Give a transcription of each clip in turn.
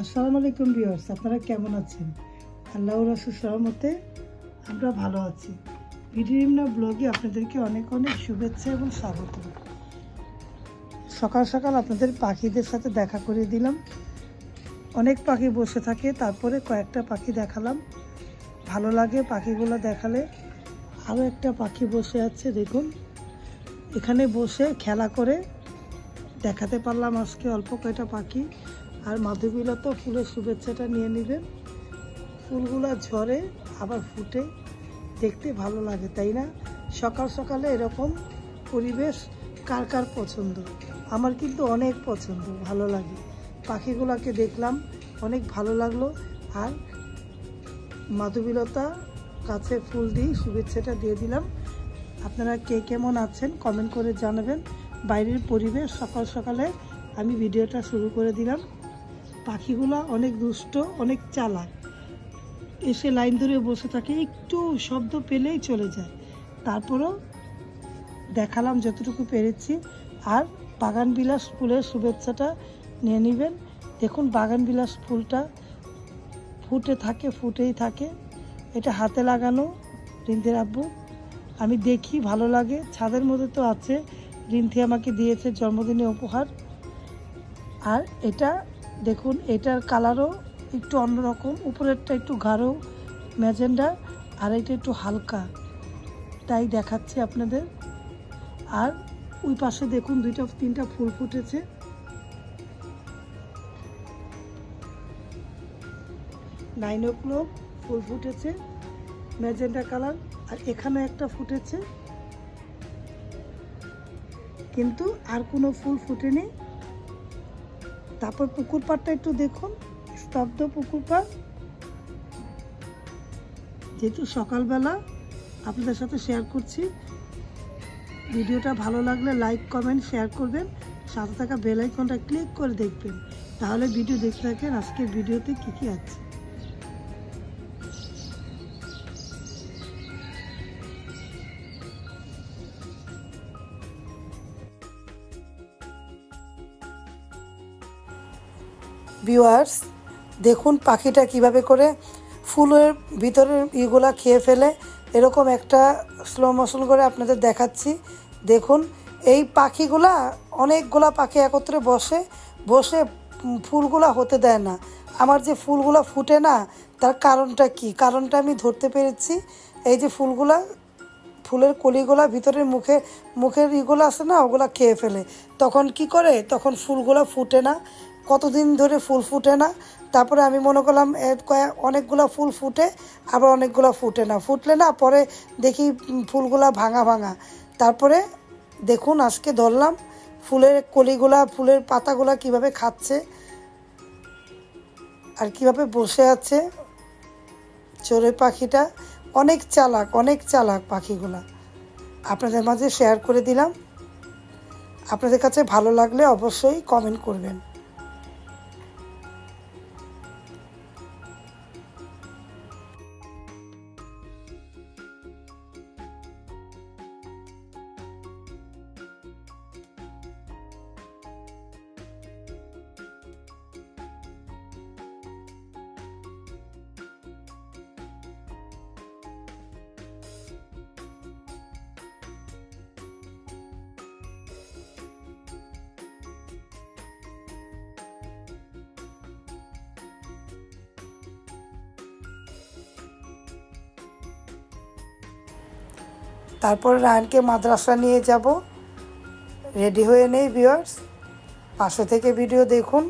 আসসালামু আলাইকুম ভিউয়ার্স, আপনারা কেমন আছেন? আল্লাহর রাসূলের রহমতে আমরা ভালো আছি। ভিডিওনা ব্লগে আপনাদেরকে অনেক অনেক শুভেচ্ছা এবং স্বাগত। সকাল সকাল আপনাদের পাখিদের সাথে দেখা করে দিলাম। অনেক পাখি বসে থাকে, তারপরে কয়েকটা পাখি দেখালাম। ভালো লাগে পাখিগুলো দেখালে। আরও একটা পাখি বসে আছে, দেখুন এখানে বসে খেলা করে দেখাতে পারলাম আজকে অল্প কয়টা পাখি। আর মাধবীলতা ফুলের শুভেচ্ছাটা নিয়ে নেবেন। ফুলগুলো ঝরে আবার ফুটে, দেখতে ভালো লাগে, তাই না? সকাল সকালে এরকম পরিবেশ কার কার পছন্দ? আমার কিন্তু অনেক পছন্দ, ভালো লাগে। পাখিগুলোকে দেখলাম, অনেক ভালো লাগলো। আর মাধবীলতা কাছে ফুল দিয়ে শুভেচ্ছাটা দিয়ে দিলাম। আপনারা কে কেমন আছেন কমেন্ট করে জানাবেন। বাইরের পরিবেশ সকাল সকালে আমি ভিডিওটা শুরু করে দিলাম। পাখিগুলো অনেক দুষ্ট, অনেক চালাক। এসে লাইন ধরে বসে থাকে, একটু শব্দ পেলেই চলে যায়। তারপরও দেখালাম যতটুকু পেরেছি। আর বাগানবিলাস ফুলের শুভেচ্ছাটা নিয়ে নেবেন। দেখুন বাগানবিলাস ফুলটা ফুটে থাকে, ফুটেই থাকে। এটা হাতে লাগানো রিন্থির আব্বু। আমি দেখি ভালো লাগে। ছাদের মধ্যে তো আছে, রিন্থি আমাকে দিয়েছে জন্মদিনে উপহার। আর এটা দেখুন, এটার কালারও একটু অন্যরকম। উপরেরটা একটু গাঢ় ম্যাজেন্ডা, আর এটা একটু হালকা, তাই দেখাচ্ছি আপনাদের। আর ওই পাশে দেখুন দুইটা তিনটা ফুল ফুটেছে। নাইন ও ক্লক ফুল ফুটেছে ম্যাজেন্ডা কালার। আর এখানে একটা ফুটেছে, কিন্তু আর কোনো ফুল ফুটেনি। তারপর পুকুর পাড়টা একটু দেখুন, স্তব্ধ পুকুর পাড়। যেহেতু সকালবেলা আপনাদের সাথে শেয়ার করছি, ভিডিওটা ভালো লাগলে লাইক কমেন্ট শেয়ার করবেন। সাথে থাকা বেল আইকনটা ক্লিক করে দেখবেন, তাহলে ভিডিও দেখতে থাকেন আজকের ভিডিওতে কি কি আছে। ভিউয়ার্স দেখুন পাখিটা কিভাবে করে ফুলের ভিতরের ইগুলা খেয়ে ফেলে। এরকম একটা স্লো মোশন করে আপনাদের দেখাচ্ছি। দেখুন এই পাখিগুলা, অনেকগুলা পাখি একত্রে বসে বসে ফুলগুলা হতে দেয় না। আমার যে ফুলগুলা ফুটে না, তার কারণটা কি? কারণটা আমি ধরতে পেরেছি। এই যে ফুলের কলিগুলা ভিতরের মুখের ইগুলো আছে না, ওগুলা খেয়ে ফেলে। তখন কি করে? তখন ফুলগুলা ফুটে না, কতদিন ধরে ফুল ফুটে না। তারপরে আমি মনে করলাম অনেকগুলা ফুল ফুটে, আবার অনেকগুলা ফুটে না। ফুটলে না পরে দেখি ফুলগুলা ভাঙা ভাঙা। তারপরে দেখুন আজকে ধরলাম ফুলের কলিগুলা, ফুলের পাতাগুলা কিভাবে খাচ্ছে আর কিভাবে বসে আছে। চড়ুই পাখিটা অনেক চালাক, অনেক চালাক পাখিগুলা। আপনাদের মাঝে শেয়ার করে দিলাম। আপনাদের কাছে ভালো লাগলে অবশ্যই কমেন্ট করবেন। তারপর রায়ানকে মাদ্রাসা নিয়ে যাব, রেডি হয়ে নেই। ভিউয়ার্স পাশে থেকে ভিডিও দেখুন।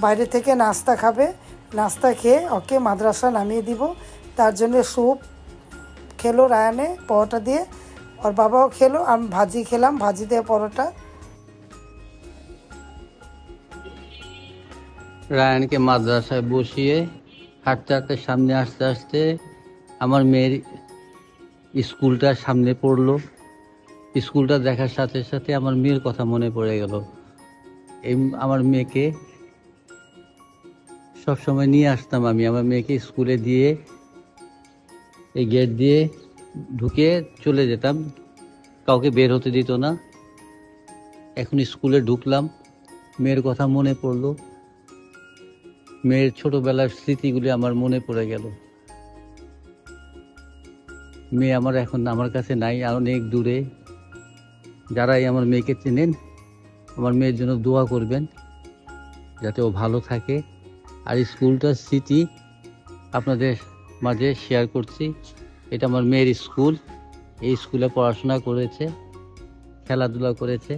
বাইরে থেকে নাস্তা খাবে, নাস্তা খেয়ে ওকে মাদ্রাসা নামিয়ে দিব। তার জন্য স্যুপ খেলো রায়ানে পরোটা দিয়ে, ওর বাবাও খেলো। আমি ভাজি খেলাম, ভাজি দিয়ে পরোটা। রায়ানকে মাদ্রাসায় বসিয়ে হাঁটতে হাঁটতে সামনে আসতে আসতে আমার মেয়ের স্কুলটার সামনে পড়লো। স্কুলটা দেখার সাথে সাথে আমার মেয়ের কথা মনে পড়ে গেল। আমার মেয়েকে সবসময় নিয়ে আসতাম আমি। আমার মেয়েকে স্কুলে দিয়ে এই গেট দিয়ে ঢুকে চলে যেতাম, কাউকে বের হতে দিত না। এখন স্কুলে ঢুকলাম, মেয়ের কথা মনে পড়লো, মেয়ের ছোটবেলার স্মৃতিগুলি আমার মনে পড়ে গেল। মেয়ে আমার এখন আমার কাছে নাই, অনেক দূরে। যারাই আমার মেয়েকে চেনেন, আমার মেয়ের জন্য দোয়া করবেন যাতে ও ভালো থাকে। আর স্কুলটার স্মৃতি আপনাদের মাঝে শেয়ার করছি। এটা আমার মেয়ের স্কুল, এই স্কুলে পড়াশোনা করেছে, খেলাধুলা করেছে।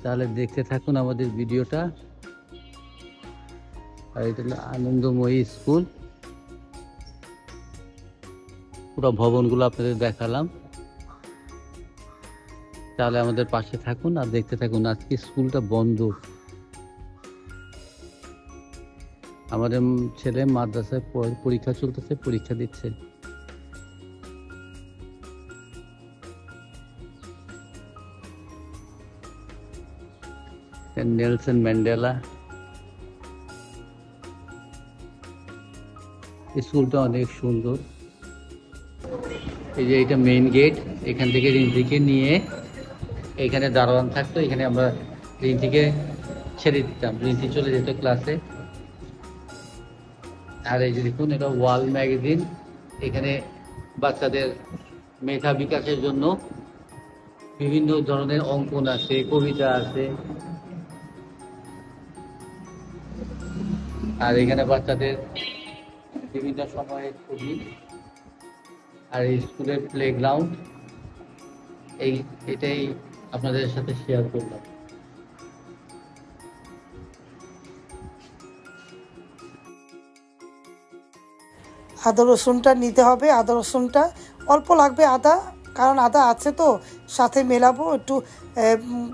তাহলে দেখতে থাকুন আমাদের ভিডিওটা। আর এটা হলো আনন্দময়ী স্কুল। পুরো ভবনগুলো আপনাদের দেখালাম। তাহলে আমাদের পাশে থাকুন আর দেখতে থাকুন। আজকে স্কুলটা বন্ধ। আমাদের ছেলে মাদ্রাসায় পরীক্ষা চলতেছে, পরীক্ষা দিচ্ছে। Nelson Mandela. স্কুলটা অনেক সুন্দর। এই যে এটা মেইন গেট, এখান থেকে রিন্তিকে নিয়ে এখানে দারোয়ান থাকতো, এখানে আমরা রিন্তিকে ছেড়ে দিতাম, রিন্তি চলে যেত ক্লাসে। আর এই যে দেখুন, এটা ওয়াল ম্যাগাজিন। এখানে বাচ্চাদের মেধা বিকাশের জন্য বিভিন্ন ধরনের অঙ্কন আছে, কবিতা আছে। আর এখানে বাচ্চাদের বিভিন্ন সময়ের ছবি। আর এই স্কুলের প্লেগ্রাউন্ড, এটাই আপনাদের সাথে শেয়ার করলাম। আদা রসুনটা নিতে হবে। আদা রসুনটা অল্প লাগবে আদা, কারণ আদা আছে তো সাথে মেলাবো। একটু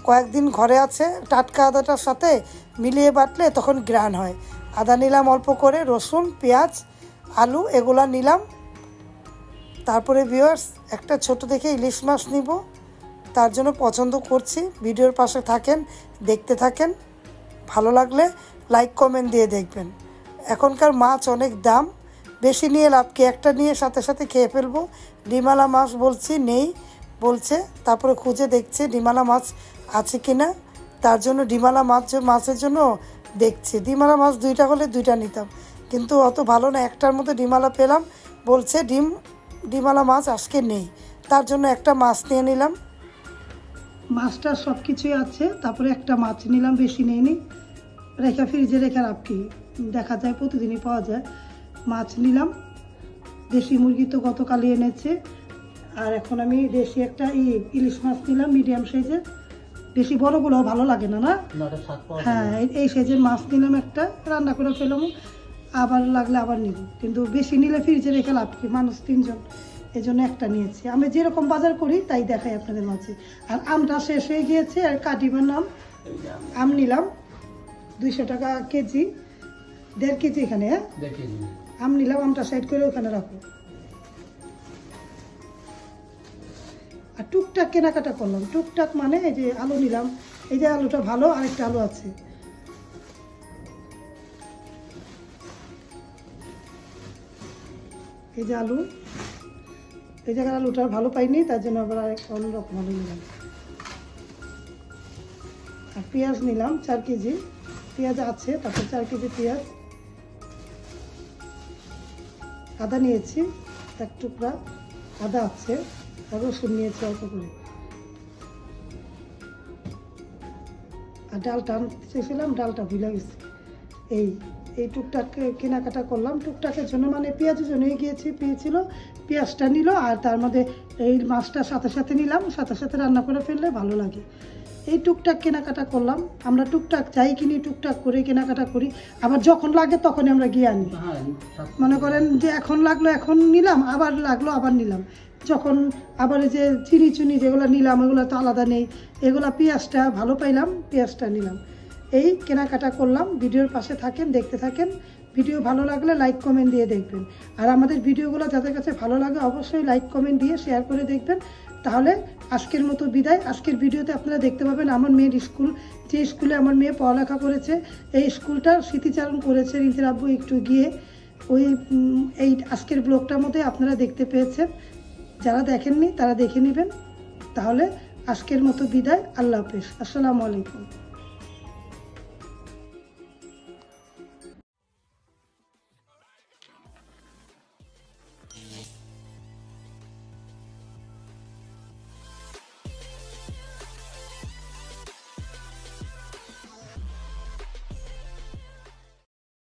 কয়েকদিন ঘরে আছে, টাটকা আদাটার সাথে মিলিয়ে বাটলে তখন গ্রান হয়। আদা নিলাম অল্প করে, রসুন, পেঁয়াজ, আলু এগুলা নিলাম। তারপরে ভিউয়ার্স একটা ছোট দেখে ইলিশ মাছ নিব, তার জন্য পছন্দ করছি। ভিডিওর পাশে থাকেন, দেখতে থাকেন। ভালো লাগলে লাইক কমেন্ট দিয়ে দেখবেন। এখনকার মাছ অনেক দাম, বেশি নিয়ে লাভ কি, একটা নিয়ে সাথে সাথে খেয়ে ফেলবো। ডিমালা মাছ বলছি নেই বলছে, তারপরে খুঁজে দেখছে ডিমালা মাছ আছে কিনা, তার জন্য ডিমালা মাছের জন্য দেখছি। ডিমালা মাছ 2টা হলে 2টা নিতাম, কিন্তু অত ভালো না, একটার মধ্যে ডিমালা পেলাম। বলছে ডিমালা মাছ আজকে নেই, তার জন্য একটা মাছ নিয়ে নিলাম। মাছটা সব কিছুই আছে, তারপরে একটা মাছ নিলাম, বেশি নিইনি। রেখা ফ্রিজে রেখে রাখি, দেখা যায় প্রতিদিনই পাওয়া যায়। মাছ নিলাম, দেশি মুরগি তো গতকালই এনেছে। আর এখন আমি দেশি একটা ইলিশ মাছ নিলাম, মিডিয়াম সাইজের। বেশি বড়গুলো ভালো লাগে না, না? হ্যাঁ, এই সাইজের মাছ নিলাম একটা, রান্না করে ফেলাম, আবার লাগলে আবার নিব। কিন্তু বেশি নিলে ফ্রিজে রেখে লাভ কি, মানুষ 3 জন, এই জন্য একটা নিয়েছি। আমি যেরকম বাজার করি তাই দেখাই আপনাদের মাঝে। আর আমটা শেষ হয়ে গিয়েছে, আর কাটিবার নাম আম নিলাম 200 টাকা কেজি, 1.5 কেজি এখানে। হ্যাঁ, আম নিলাম, আমটা সাইড করে ওখানে রাখো। আর টুকটাক কেনাকাটা করলাম। টুকটাক মানে এই যে আলু নিলাম, এই যে আলুটা ভালো, আরেকটা আলু আছে। এই যে আলু, এই জায়গার আলুটা ভালো পাইনি, তার জন্য আবার অন্যরকম আলু নিলাম। আর পেঁয়াজ নিলাম 4 কেজি, পেঁয়াজ আছে, তারপর 4 কেজি পেঁয়াজ। আদা নিয়েছি 1 টুকরা, আদা আছে। আর রসুন নিয়েছি অল্প করে। আর ডালটা আনতে চেয়েছিলাম, ডালটা ভুলে গেছি। এই টুকটাক কেনাকাটা করলাম। টুকটাকের জন্য মানে পেঁয়াজের জন্য গিয়েছি, পেয়েছিল, পেঁয়াজটা নিল। আর তার মধ্যে এই মাছটা সাথে সাথে নিলাম, সাথে সাথে রান্না করে ফেললে ভালো লাগে। এই টুকটাক কেনাকাটা করলাম। আমরা টুকটাক যাই কিনি, টুকটাক করে কেনাকাটা করি। আবার যখন লাগে তখনই আমরা গিয়ে আনি। মনে করেন যে এখন লাগলো এখন নিলাম, আবার লাগলো আবার নিলাম। যখন আবার এই যে চিনি যেগুলো নিলাম ওগুলো তো আলাদা নেই। এগুলো পেঁয়াজটা ভালো পাইলাম, পেঁয়াজটা নিলাম। এই কেনাকাটা করলাম। ভিডিওর পাশে থাকেন, দেখতে থাকেন। ভিডিও ভালো লাগলে লাইক কমেন্ট দিয়ে দেখবেন। আর আমাদের ভিডিওগুলো যাদের কাছে ভালো লাগে অবশ্যই লাইক কমেন্ট দিয়ে শেয়ার করে দেখবেন। তাহলে আজকের মতো বিদায়। আজকের ভিডিওতে আপনারা দেখতে পাবেন আমার মেয়ের স্কুল, যে স্কুলে আমার মেয়ে পড়ালেখা করেছে, এই স্কুলটার স্মৃতিচারণ করেছে রিন্তির আব্বু একটু গিয়ে। এই আজকের ব্লগটার মধ্যে আপনারা দেখতে পেয়েছেন। যারা দেখেননি তারা দেখে নেবেন। তাহলে আজকের মতো বিদায়, আল্লাহ হাফেজ, আসসালামু আলাইকুম।